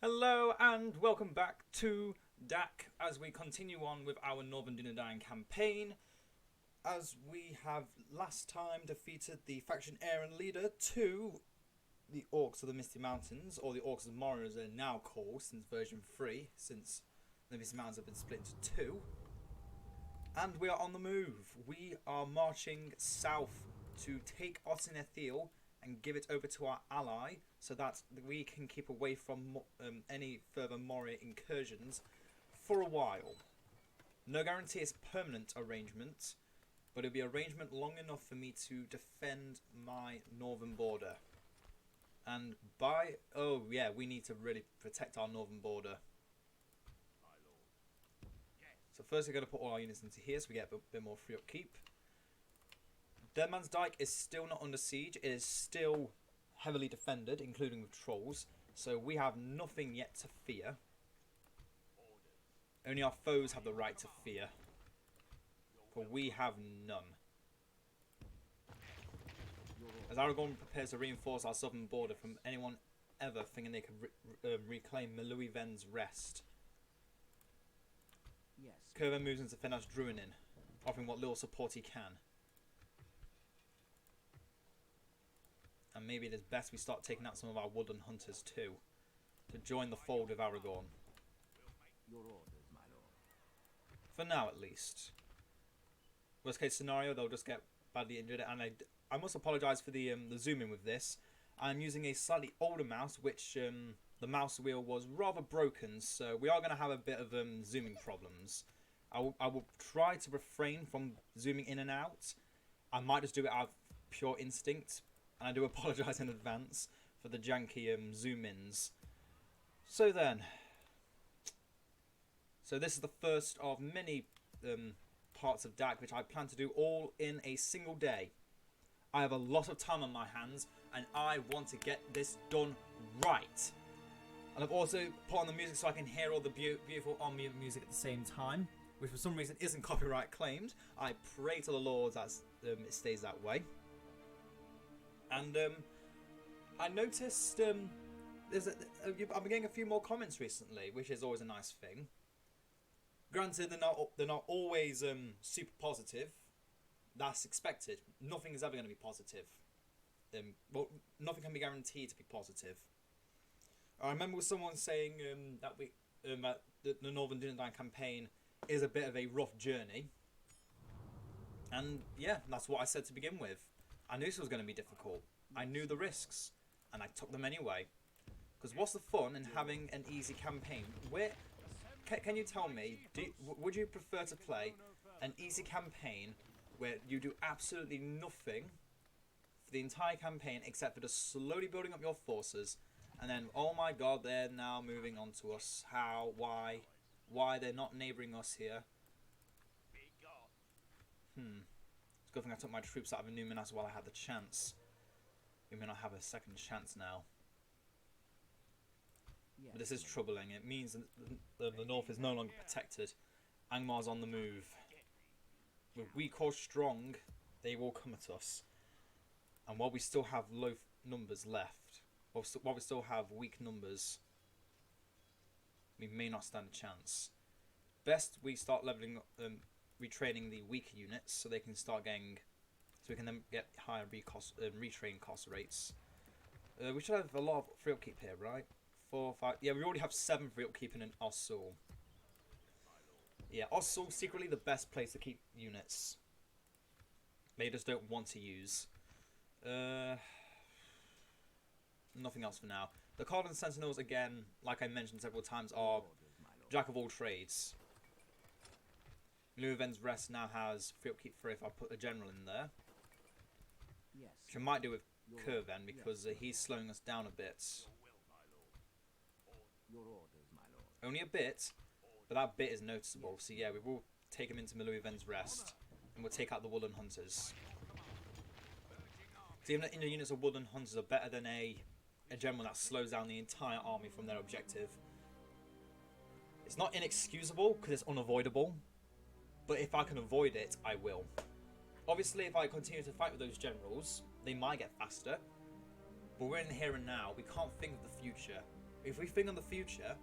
Hello and welcome back to DaC as we continue on with our Northern Dunedain campaign. As we have last time defeated the faction heir and leader to the Orcs of the Misty Mountains, or the Orcs of Moria as they're now called since version 3, since the Misty Mountains have been split into two. And we are on the move. We are marching south to take Otinethiel and give it over to our ally so that we can keep away from any further Moria incursions for a while. No guarantee it's a permanent arrangement, but it'll be arrangement long enough for me to defend my northern border. And we need to really protect our northern border. So first we're going to put all our units into here so we get a bit more free upkeep. Deadman's Dyke is still not under siege. It is still heavily defended, including with trolls. So we have nothing yet to fear. Only our foes have the right to fear. For we have none. As Aragorn prepares to reinforce our southern border from anyone ever thinking they could reclaim Meluiven's Rest. Yes. Curven moves into Fenas Druinin, offering what little support he can. And maybe it is best we start taking out some of our woodland hunters too, to join the fold of Aragorn. Your orders, my lord. For now, at least. Worst case scenario, they'll just get badly injured, and I must apologise for the zoom in with this. I'm using a slightly older mouse, which the mouse wheel was rather broken, so we are going to have a bit of zooming problems. I will try to refrain from zooming in and out. I might just do it out of pure instinct, and I do apologise in advance for the janky zoom-ins. So then, this is the first of many parts of DaC which I plan to do all in a single day. I have a lot of time on my hands, and I want to get this done right. And I've also put on the music so I can hear all the beautiful on-mute music at the same time, which for some reason isn't copyright claimed. I pray to the Lord that it stays that way. And I noticed I've been getting a few more comments recently, which is always a nice thing. Granted, they're not always super positive. That's expected. Nothing is ever going to be positive. Well, nothing can be guaranteed to be positive. I remember someone saying that the Northern Dunedain campaign is a bit of a rough journey. And yeah, that's what I said to begin with. I knew this was going to be difficult. I knew the risks, and I took them anyway. Because what's the fun in having an easy campaign? Can you tell me, would you prefer to play an easy campaign where you do absolutely nothing for the entire campaign except for just slowly building up your forces, and then, oh my god, they're now moving on to us. How? Why? Why they're not neighbouring us here? It's a good thing I took my troops out of Numinas while I had the chance. We may not have a second chance now. Yes. But this is troubling. It means that the north is no longer protected. Angmar's on the move. With weak or strong, they will come at us. And while we still have low numbers left, while we still have weak numbers, we may not stand a chance. Best we start leveling up, retraining the weaker units so they can start getting, so we can then get higher retrain cost rates. We should have a lot of free upkeep here, right? 4, 5. Yeah, we already have 7 free upkeep in Ossul. Yeah, Ossul secretly the best place to keep units. They just don't want to use. Nothing else for now. The Cardin Sentinels, again, like I mentioned several times, are jack of all trades. Meluiven's Rest now has free upkeep for if I put a general in there. Yes. Which I might do with Curven because he's slowing us down a bit. Your orders, my lord. Only a bit, but that bit is noticeable. So yeah, we will take him into Meluiven's Rest, and we'll take out the Woodland Hunters. So even the units of Woodland Hunters are better than a general that slows down the entire army from their objective. It's not inexcusable because it's unavoidable, but if I can avoid it, I will. Obviously, if I continue to fight with those generals, they might get faster, but we're in the here and now. We can't think of the future. If we think on the future,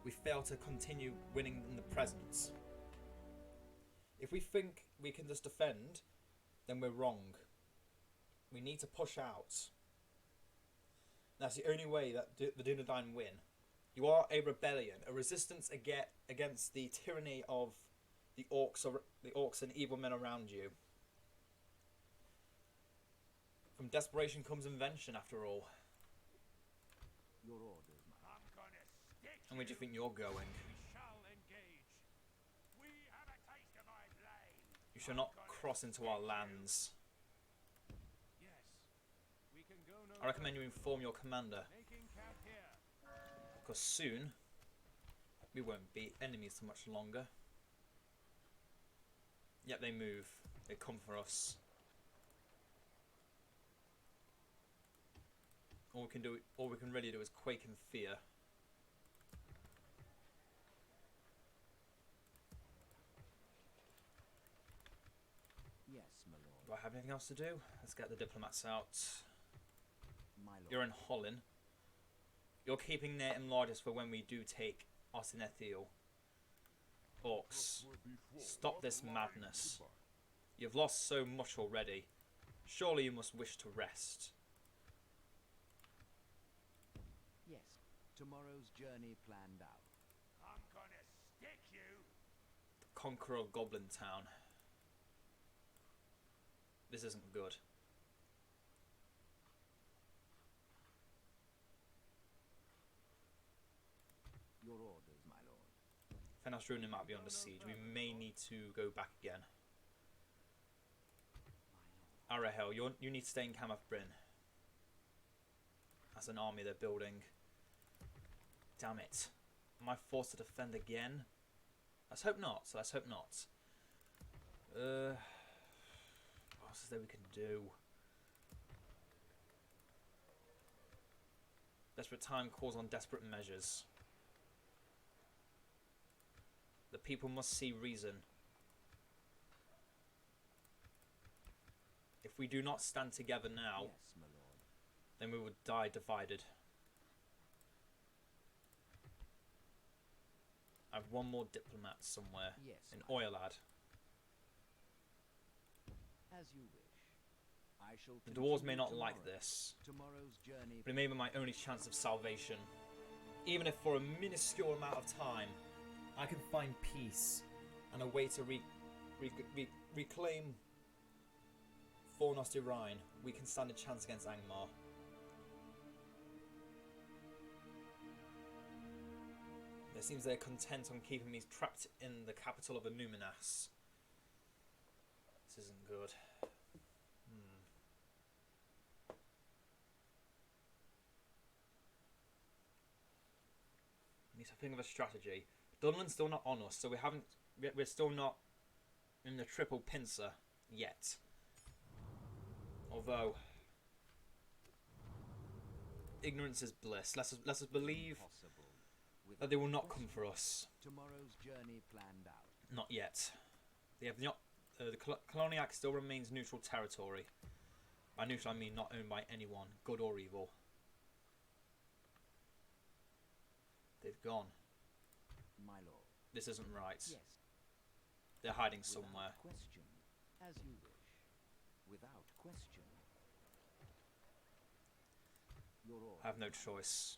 we fail to continue winning in the present. If we think we can just defend, then we're wrong. We need to push out. That's the only way that the Dunedain win. You are a rebellion, a resistance against the tyranny of the orcs and evil men around you. From desperation comes invention, after all. Your orders, my lord. I'm gonna stick And where do you think you're going? We shall engage. We have a taste of my blade. You shall not cross into our lands. Yes. We can go no I recommend you inform your commander, making camp here. because soon we won't be enemies so much longer. Yep, they move. They come for us. All we can really do is quake in fear. Yes, my lord. Do I have anything else to do? Let's get the diplomats out. My lord. You're in Holland. You're keeping their enlargers for when we do take Osinethiel. Orcs, stop this madness. You've lost so much already. Surely you must wish to rest. Yes. Tomorrow's journey planned out. I'm gonna stick you. The conqueror of Goblin Town. This isn't good. Your orders, my lord. Fenas Ruin might be under siege. We may need to go back again. My lord. Arahel, you need to stay in Camath Bryn. That's an army they're building. Damn it. Am I forced to defend again? Let's hope not. So let's hope not. What else is there we can do? Desperate time calls on desperate measures. The people must see reason. If we do not stand together now, Yes, my lord. then we would die divided. I have one more diplomat somewhere. Yes, In my lord. Oilad. As you wish. I shall The dwarves may continue not like tomorrow. this, Tomorrow's journey. but it may be my only chance of salvation. Even if for a minuscule amount of time, I can find peace and a way to reclaim Fornos de Rhine, we can stand a chance against Angmar. It seems they're content on keeping me trapped in the capital of Anuminas. This isn't good. Need to think of a strategy. Dunland's still not on us, so we're still not in the triple pincer yet. Although ignorance is bliss. Let's us believe Impossible. that they will not come for us. Tomorrow's journey planned out. Not yet. They have not. The Coloniac still remains neutral territory. By neutral I mean not owned by anyone, good or evil. They've gone. My lord. This isn't right. Yes. They're hiding Without somewhere. question. As you wish. Without question. Your order. I have no choice.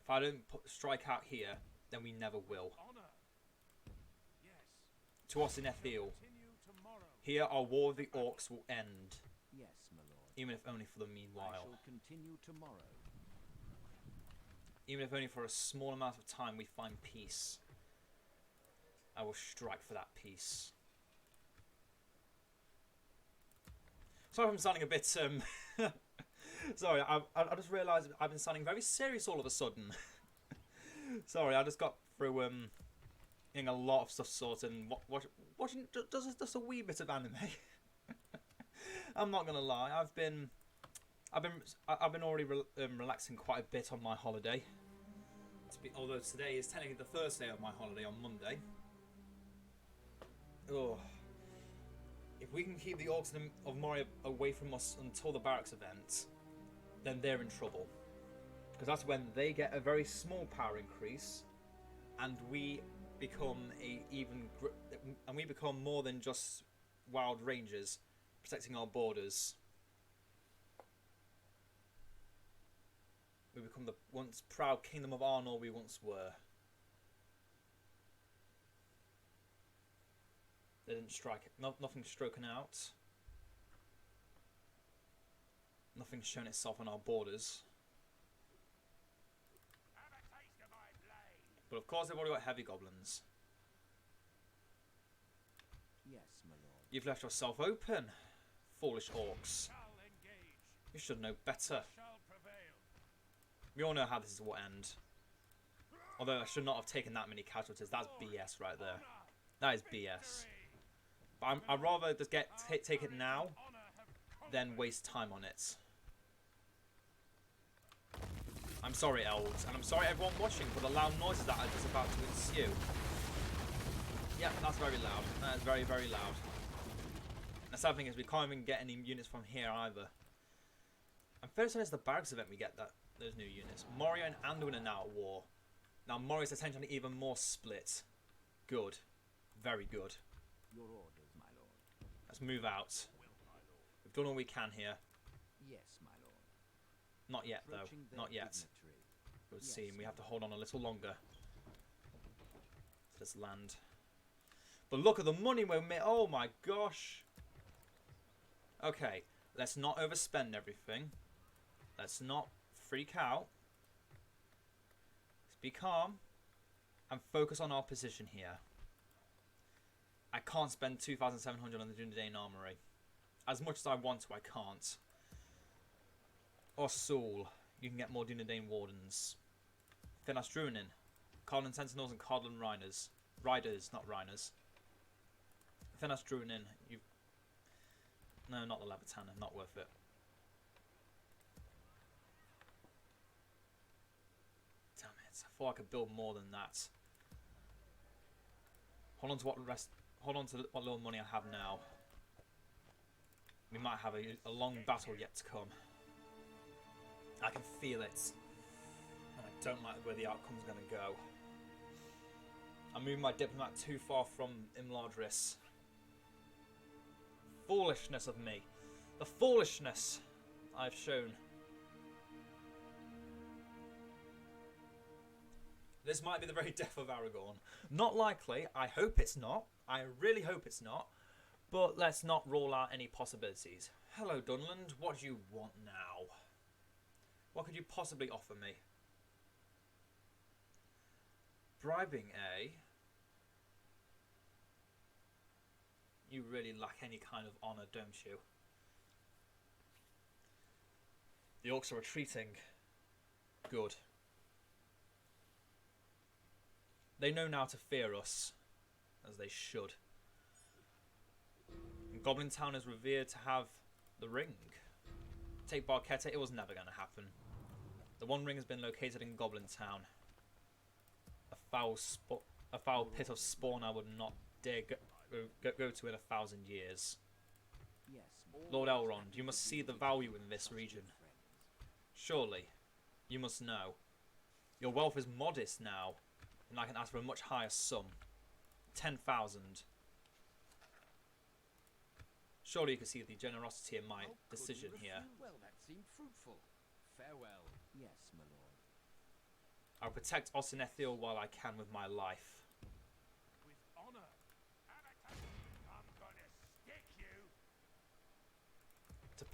If I don't strike out here, then we never will. Honor. Yes. To us in Ethiel, Continue tomorrow. here our war with the orcs will end, Yes, my lord. even if only for the I meanwhile. shall continue tomorrow. Even if only for a small amount of time we find peace. I will strike for that peace. Sorry if I'm sounding a bit, sorry, I just realised I've been sounding very serious all of a sudden. Sorry, I just got through, getting a lot of stuff sorted and watching just a wee bit of anime. I'm not gonna lie, I've been already relaxing quite a bit on my holiday. Although today is technically the first day of my holiday on Monday. Oh, if we can keep the orcs of Moria away from us until the barracks event, then they're in trouble. Because that's when they get a very small power increase, and we become we become more than just wild rangers protecting our borders. We become the once proud kingdom of Arnor we once were. They didn't strike it. Nothing's stroken out. Nothing's shown itself on our borders. Have a taste of my blade. But of course they've already got heavy goblins. Yes, my lord. You've left yourself open, foolish orcs. Shall engage. You should know better. Shall prevail. We all know how this will end. Although I should not have taken that many casualties. That's BS right there. That is BS. But I'd rather just take it now than waste time on it. I'm sorry, elves, and I'm sorry everyone watching for the loud noises that are just about to ensue. Yep, that's very loud. That is very, very loud. And the sad thing is we can't even get any units from here either. I'm fairly certain it's the barracks event we get those new units. Moria and Anduin are now at war. Now Moria's essentially even more split. Good. Very good. Your orders, my lord. Let's move out. We've done all we can here. Yes, my lord. Not yet, though. Approaching their Not yet. dignitary. It would Yes, seem we have to hold on a little longer to this land. But look at the money we're making. Oh my gosh. Okay, let's not overspend everything. Let's not freak out. Let's be calm and focus on our position here. I can't spend 2,700 on the Dunedain Armory. As much as I want to, I can't. Or Soul, you can get more Dunedain Wardens. Finas Druinin, Cardland Sentinels and Cardland Riders. Riders, not Rhiners. Finas Druinin, you... No, not the Levitanner, not worth it. Damn it, I thought I could build more than that. Hold on to what little money I have now. We might have a long battle yet to come. I can feel it. And I don't like where the outcome's going to go. I'm moving my diplomat too far from Imladris. Foolishness of me. The foolishness I've shown. This might be the very death of Aragorn. Not likely. I hope it's not. I really hope it's not. But let's not rule out any possibilities. Hello, Dunland. What do you want now? What could you possibly offer me? Bribing, eh? You really lack any kind of honour, don't you? The orcs are retreating. Good. They know now to fear us, as they should. And Goblin Town is revered to have the ring. Take Barquetta, it was never going to happen. The One Ring has been located in Goblin Town. A foul pit of spawn I would not dare go to in 1,000 years. Yes, Lord Elrond, you must see the value in this region. Surely, you must know. Your wealth is modest now, and I can ask for a much higher sum. 10,000. Surely you can see the generosity in my How could decision we here. refuse? Well, that seemed fruitful. Farewell. Yes, my lord. I'll protect Osinethiel while I can with my life. With honor. Have a taste. I'm gonna stick you. To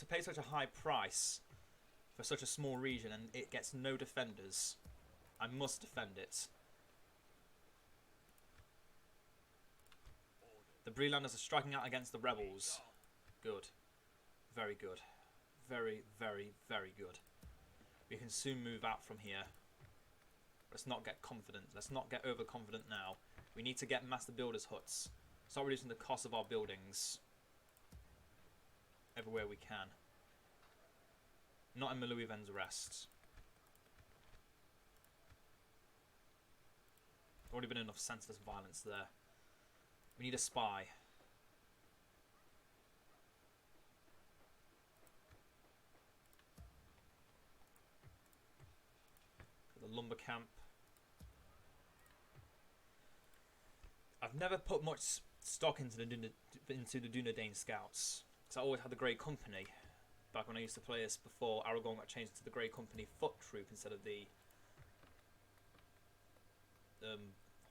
pay such a high price for such a small region and it gets no defenders, I must defend it. The Brelanders are striking out against the rebels. Good. Very good. Very, very, very good. We can soon move out from here. Let's not get confident. Let's not get overconfident now. We need to get master builders' huts. Start reducing the cost of our buildings. Everywhere we can. Not in Meluiven's Rest. Already been enough senseless violence there. We need a spy. lumber camp. I've never put much stock into the Dunedain Scouts, because I always had the Grey Company. Back when I used to play this before Aragorn got changed to the Grey Company foot troop instead of the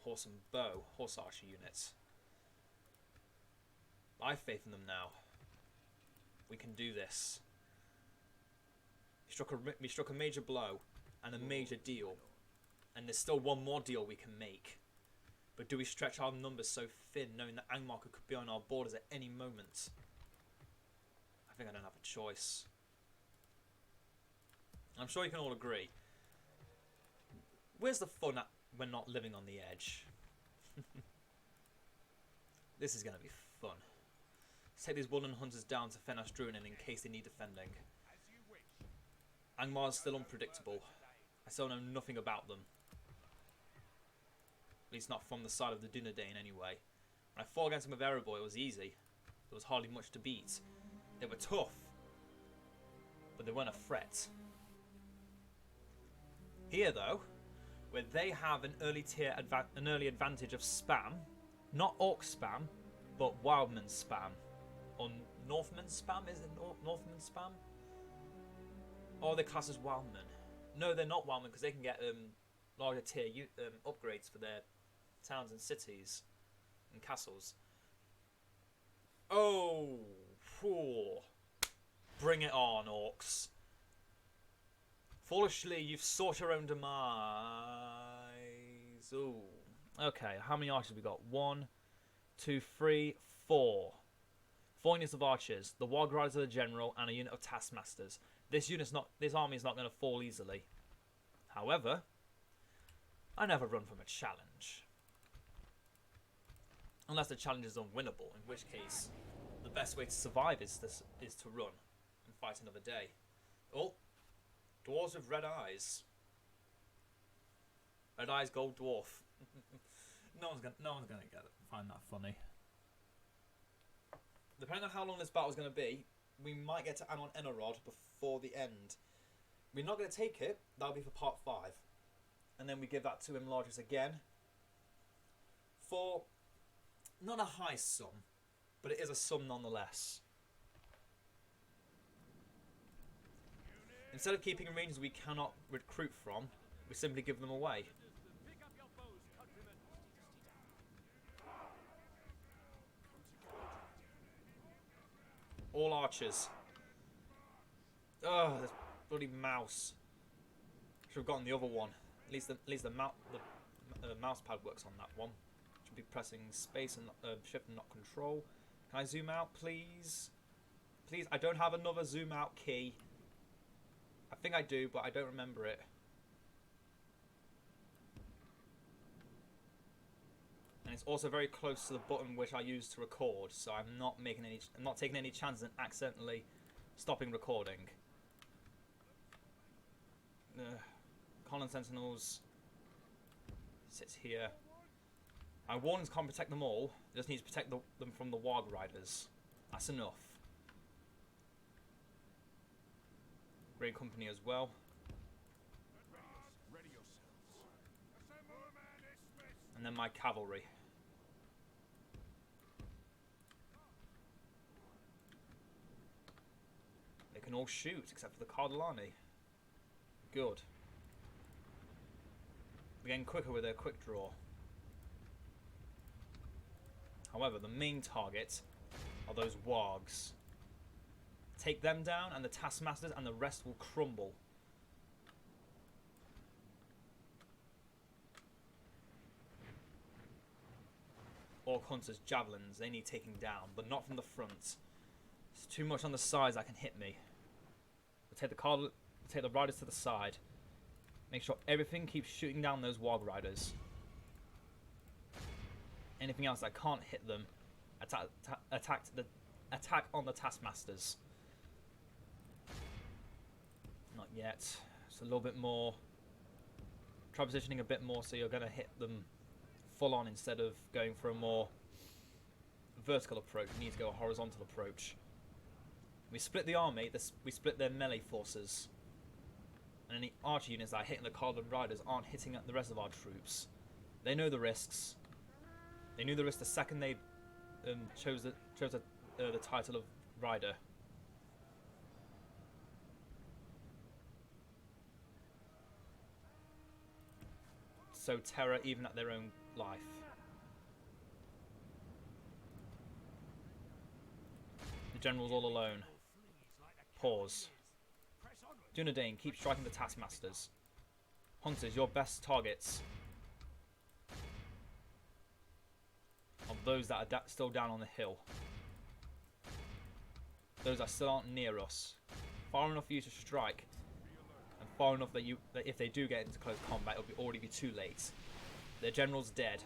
horse and bow, horse archer units. I have faith in them now. We can do this. We struck a major blow and a major deal, and there's still one more deal we can make. But do we stretch our numbers so thin, knowing that Angmar could be on our borders at any moment? I think I don't have a choice. I'm sure you can all agree. Where's the fun at when not living on the edge? This is going to be fun. Let's take these woodland hunters down to Fenas Druinen in case they need defending. Angmar is still unpredictable. I still know nothing about them. At least not from the side of the Dunedain anyway. When I fought against them with Erebor, it was easy. There was hardly much to beat. They were tough, but they weren't a threat. Here though, where they have an early advantage of spam, not orc spam, but wildman spam. Or Northman spam? Is it Northman spam? Or they're classed as wildmen. No, they're not wildmen because they can get larger tier upgrades for their towns and cities and castles. Oh, poor. Bring it on, orcs. Foolishly, you've sought your own demise. Ooh. Okay, how many archers we got? 1, 2, 3, 4. 4 units of archers, the Warg Riders of the General, and a unit of Taskmasters. This army is not going to fall easily. However, I never run from a challenge. Unless the challenge is unwinnable, in which case the best way to survive is to run and fight another day. Oh, dwarves with red eyes. Red eyes, gold dwarf. no one's gonna find that funny. Depending on how long this battle's gonna be, we might get to Anon Enerod before the end. We're not gonna take it. That'll be for part 5, and then we give that to Imladris again for not a high sum, but it is a sum nonetheless. Instead of keeping regions we cannot recruit from, we simply give them away. All archers. Ugh, this bloody mouse. Should have gotten the other one. At least the mouse pad works on that one. Should be pressing space and shift and not control. Can I zoom out, please? Please, I don't have another zoom out key. I think I do, but I don't remember it. And it's also very close to the button which I use to record, so I'm not taking any chances in accidentally stopping recording. Colin Sentinels sits here. My warnings can't protect them all. It just needs to protect them from the Warg Riders. That's enough. Grey Company as well. And then my cavalry. They can all shoot except for the Cardellani. Good. We're getting quicker with their quick draw. However, the main target are those wargs. Take them down and the Taskmasters and the rest will crumble. Orc hunters, javelins, they need taking down, but not from the front. It's too much on the sides that can hit me. We'll take the riders to the side. Make sure everything keeps shooting down those Warg Riders. Anything else that can't hit them, attack on the Taskmasters. Not yet. Just a little bit more. Try positioning a bit more so you're going to hit them full on instead of going for a more vertical approach. You need to go a horizontal approach. We split the army. We split their melee forces. and any archer units that are hitting the Cardinal Riders aren't hitting at the rest of our troops. They know the risks. They knew the risk the second they chose the title of Rider. So terror even at their own life. The general's all alone. Pause. Dunedain, keep striking the taskmasters. Hunters, your best targets are those that are still down on the hill. Those that still aren't near us. Far enough for you to strike, and far enough that if they do get into close combat, it'll already be too late. Their general's dead,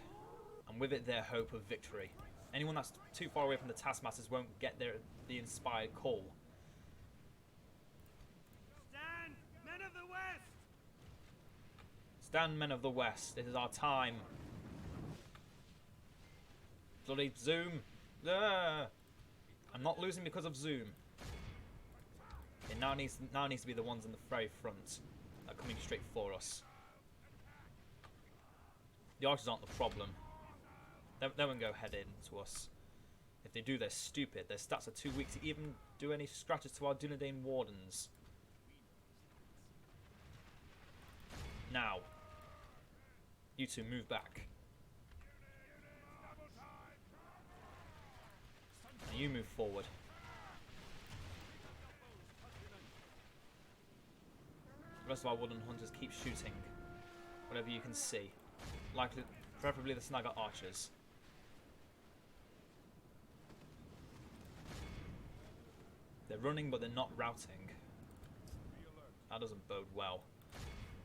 and with it their hope of victory. Anyone that's too far away from the taskmasters won't get the inspired call. Stand, men of the west! Stand, men of the west. This is our time. Bloody Zoom. I'm not losing because of Zoom. It now needs to be the ones in the very front that are coming straight for us. The archers aren't the problem. They won't go head into us. If they do, they're stupid. Their stats are too weak to even do any scratches to our Dunedain Wardens. Now, you two move back. Now you move forward. The rest of our Woodland Hunters keep shooting whatever you can see. Likely, preferably the Snagger archers. They're running, but they're not routing. That doesn't bode well.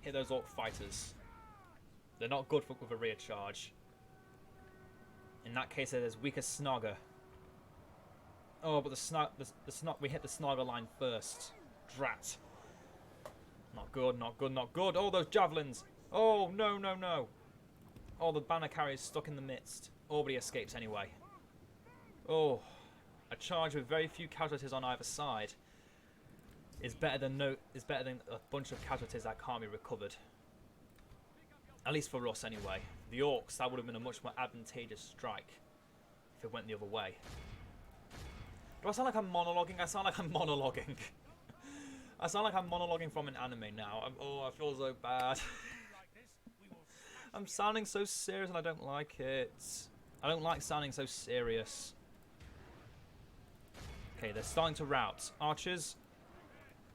Hit those orc fighters. They're not good with a rear charge. In that case, there's weaker Snagger. Oh, but we hit the Snagger line first. Drat. Not good, not good, not good. Oh, those javelins. Oh, no, no, no. Oh, the banner carrier's stuck in the midst. Oh, but he escapes anyway. Oh, a charge with very few casualties on either side is better than a bunch of casualties that can't be recovered. At least for us, anyway. The orcs, that would have been a much more advantageous strike if it went the other way. Do I sound like I'm monologuing? I sound like I'm monologuing. I sound like I'm monologuing from an anime now. I feel so bad. I'm sounding so serious and I don't like it. I don't like sounding so serious. Okay, they're starting to rout. Archers,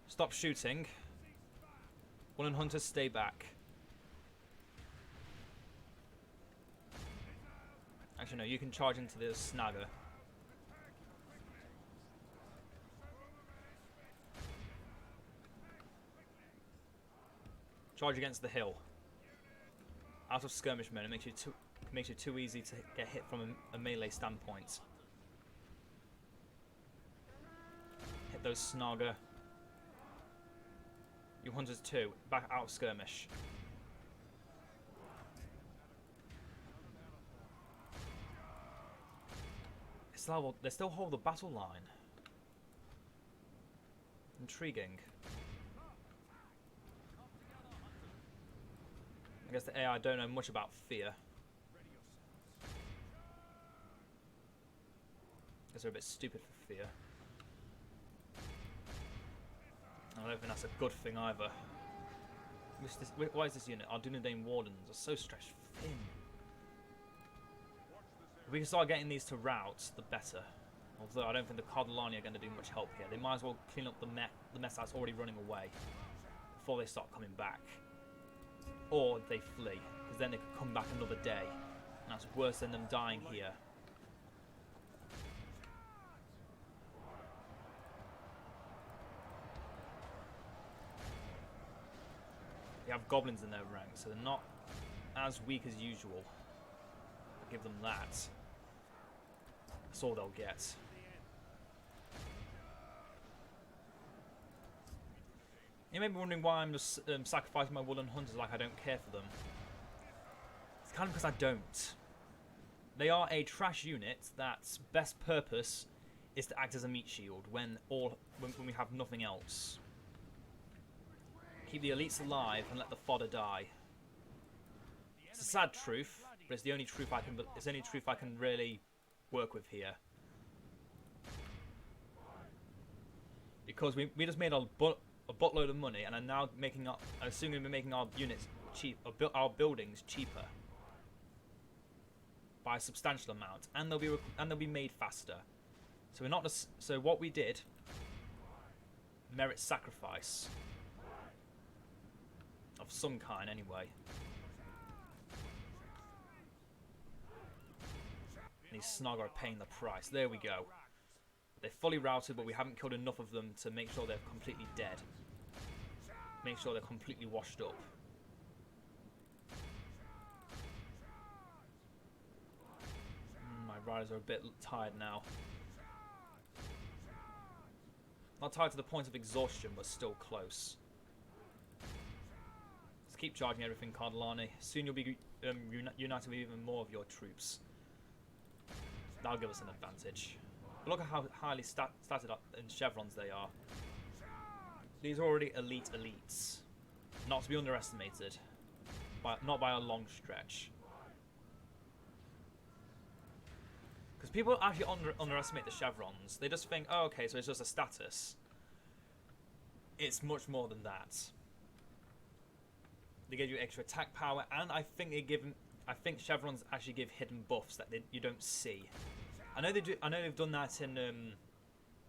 stop shooting. Woodland Hunters, stay back. Actually, no, you can charge into the Snagger. Charge against the hill. Out of skirmish mode, it makes you too easy to get hit from a melee standpoint. Hit those Snagger. You hunters too, back out of skirmish. They still hold the battle line. Intriguing. I guess the AI don't know much about fear. I guess they're a bit stupid for fear. I don't think that's a good thing either. Why is this unit? Our Dunedain Wardens are so stretched thin. If we can start getting these to rout, the better. Although I don't think the Cardellani are going to do much help here. They might as well clean up the mess that's already running away before they start coming back. Or they flee, because then they could come back another day. And that's worse than them dying here. They have goblins in their ranks, so they're not as weak as usual. I'll give them that. That's all they'll get. You may be wondering why I'm just sacrificing my Woodland Hunters like I don't care for them. It's kind of because I don't. They are a trash unit that's best purpose is to act as a meat shield when we have nothing else. Keep the elites alive and let the fodder die. It's a sad truth, but it's the only truth I can. It's the only truth I can really work with here. Because we just made a buttload of money and are now making our, I'm assuming we're making our units cheap, our buildings cheaper by a substantial amount, and they'll be made faster. So we're not just, so what we did merits sacrifice of some kind anyway. These Snog are paying the price. There we go. They're fully routed, but we haven't killed enough of them to make sure they're completely dead. Make sure they're completely washed up. My riders are a bit tired now. Not tired to the point of exhaustion, but still close. Let's keep charging everything, Cardellani. Soon you'll be united with even more of your troops. That'll give us an advantage. But look at how highly statted up in chevrons they are. These are already elite elites. Not to be underestimated. Not by a long stretch. Because people actually underestimate the chevrons. They just think, oh, okay, so it's just a status. It's much more than that. They give you extra attack power, and I think they give. I think chevrons actually give hidden buffs that you don't see. I know they do. I know they've done that in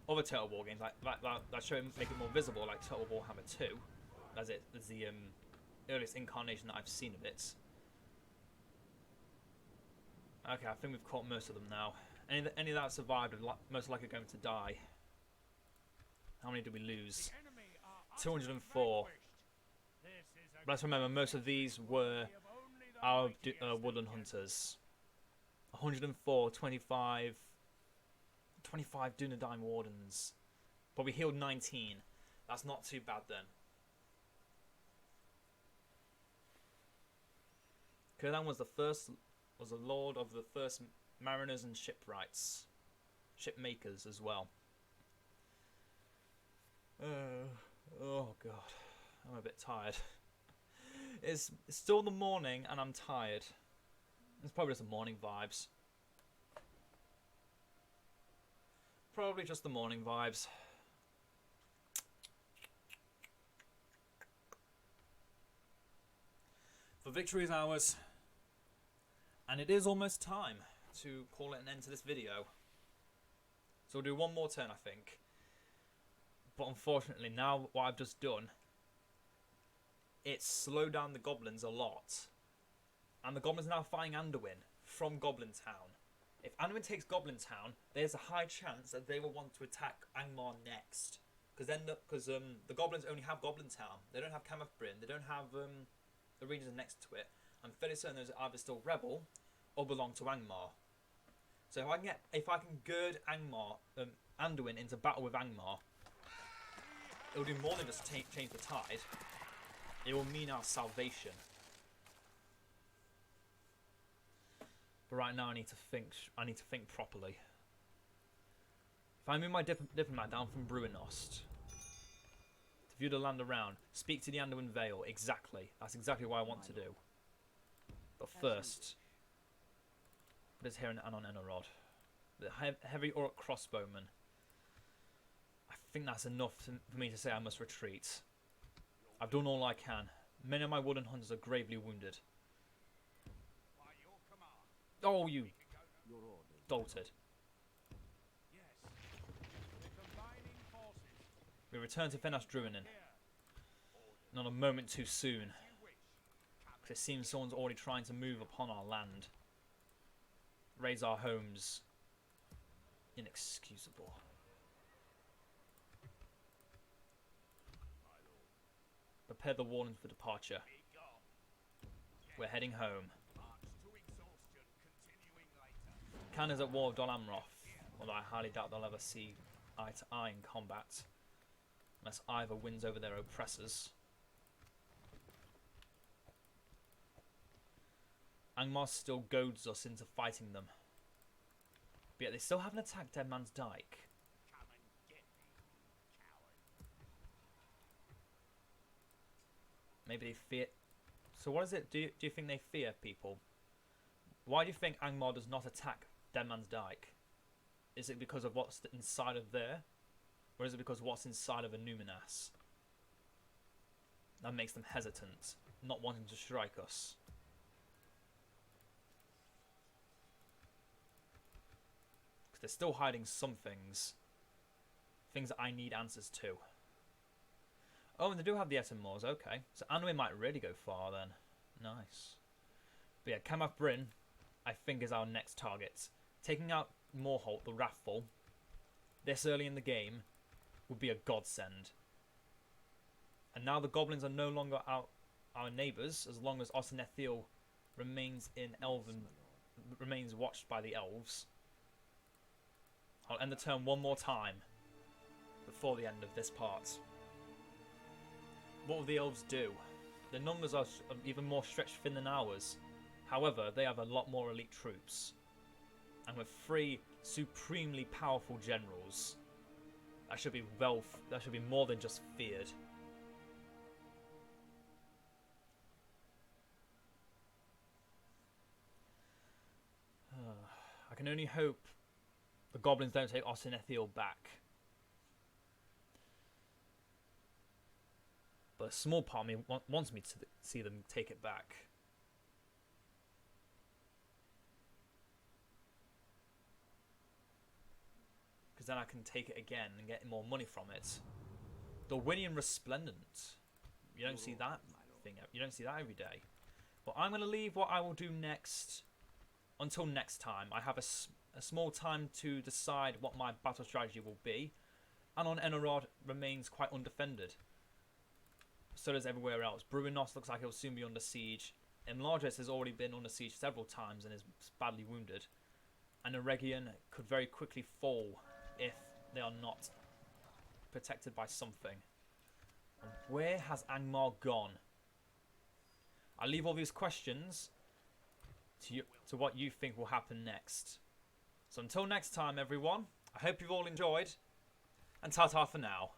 other Total War games, like that show make it more visible, like Total Warhammer 2. That's the earliest incarnation that I've seen of it. Okay, I think we've caught most of them now. Any that survived are most likely going to die. How many did we lose? 204. But let's remember, most of these were our woodland hunters. 104, 25 Dunedain wardens. But we healed 19. That's not too bad then. Kurdan was the lord of the first mariners and shipwrights. Shipmakers as well. Oh god. I'm a bit tired. It's still the morning and I'm tired. It's probably just the morning vibes. Probably just the morning vibes. For victory is ours. And it is almost time to call it an end to this video. So we'll do one more turn, I think. But unfortunately, now what I've just done, it's slowed down the goblins a lot. And the goblins are now fighting Anduin from Goblin Town. If Anduin takes Goblin Town, there's a high chance that they will want to attack Angmar next. Because the goblins only have Goblin Town. They don't have Camath Bryn. They don't have the regions next to it. I'm fairly certain those are either still rebel or belong to Angmar. So if I can gird Anduin into battle with Angmar, it will do more than just change the tide. It will mean our salvation. But right now I need to think properly. If I move my diplomat down from Bruinost to view the land around, speak to the Anduin Vale. Exactly. That's exactly what I want to do. But first, what is here in Anon Enerod? The heavy orc crossbowman. I think that's enough for me to say I must retreat. I've done all I can. Many of my wooden hunters are gravely wounded. Oh, you dolted. We return to Fenas Druinen. Not a moment too soon. Because it seems someone's already trying to move upon our land. Raise our homes. Inexcusable. Prepare the wardens for departure. We're heading home. Khan is at war with Dol Amroth, although I highly doubt they'll ever see eye to eye in combat, unless either wins over their oppressors. Angmar still goads us into fighting them, but yet they still haven't attacked Dead Man's Dyke. Maybe they fear... So what is it? Do you think they fear people? Why do you think Angmar does not attack Dead Man's Dyke? Is it because of what's inside of there? Or is it because of what's inside of a Numinas? That makes them hesitant, not wanting to strike us. Because they're still hiding some things. Things that I need answers to. Oh, and they do have the Etenmores, okay. So Anwe might really go far then. Nice. But yeah, Kamath Bryn, I think, is our next target. Taking out Morholt, the Wrathful, this early in the game would be a godsend. And now the goblins are no longer our neighbours, as long as Osinethiel remains in Elven, remains watched by the elves. I'll end the turn one more time before the end of this part. What will the elves do? Their numbers are even more stretched thin than ours. However, they have a lot more elite troops. And with 3 supremely powerful generals, that should be more than just feared. I can only hope the goblins don't take Osinethiel back. But a small part of me wants me to see them take it back. Because then I can take it again and get more money from it. Darwinian Resplendent. You don't see that thing. You don't see that every day. Well, I'm going to leave what I will do next until next time. I have a small time to decide what my battle strategy will be. Anon Enerod remains quite undefended. So does everywhere else. Bruinos looks like he'll soon be under siege. Imladris has already been under siege several times and is badly wounded. And Eregion could very quickly fall if they are not protected by something. And where has Angmar gone? I leave all these questions to what you think will happen next. So until next time, everyone, I hope you've all enjoyed, and ta-ta for now.